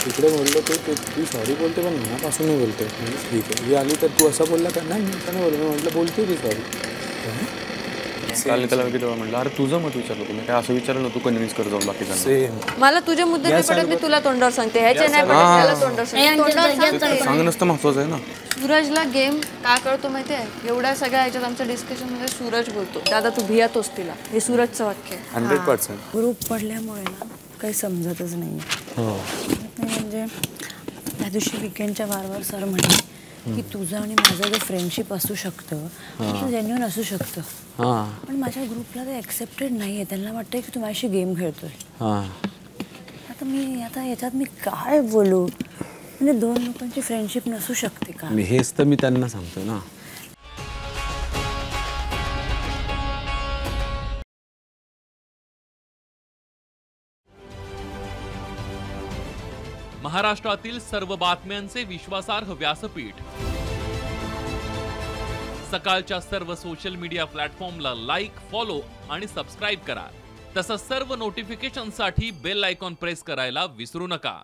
तिकडे बोललो ती सॉरी बोलते पण मनापासून नाही बोलते. ठीक आहे, ही आली तर तू असं बोलला का? नाही मी बोललो, म्हटलं बोलते ती सॉरी. काल त्याला किती वेळा म्हटलं, अरे तुझं मत विचारलं तुम्ही काय असं विचारलं तू कन्व्हिन्स कर जाऊन बाकीच्यांना. सेम मला तुझे मुद्दे नाही पडत, मी तुला तोंडावर सांगते. ह्याचे नाही पडत, त्याला तोंडावर सांगते. सांगणं नसतं महत्वाचं आहे ना. सूरजला गेम का कळतो माहिती आहे? एवढ्या सगळ्या ह्याच्यात आमच्या डिस्कशनमध्ये सूरज बोलतो, दादा तू भियातोस तिला. हे सूरजचं वाक्य आहे. 100%. ग्रुप पडल्यामुळे ना काही समजतच नाही. म्हणजे त्या दिवशी विकेंडच्या वारंवार सर म्हणे की तुझं आणि माझं जे फ्रेंडशिप असू शकतं ते जेन्युइन असू शकतं, पण माझ्या ग्रुपला ते ॲक्सेप्टेड नाही आहे. त्यांना वाटतं की तू माझ्याशी गेम खेळतोय. आता याच्यात मी काय बोलू? म्हणजे दोन लोकांची फ्रेंडशिप नसू शकते का? हेच तर मी त्यांना सांगतो ना. महाराष्ट्रातील सर्व बातम्यांचे विश्वासार्ह व्यासपीठ. सकाळच्या सर्व सोशल मीडिया प्लॅटफॉर्मला लाईक, फॉलो आणि सबस्क्राईब करा. तसंच सर्व नोटिफिकेशनसाठी बेल आयकॉन प्रेस करायला विसरू नका.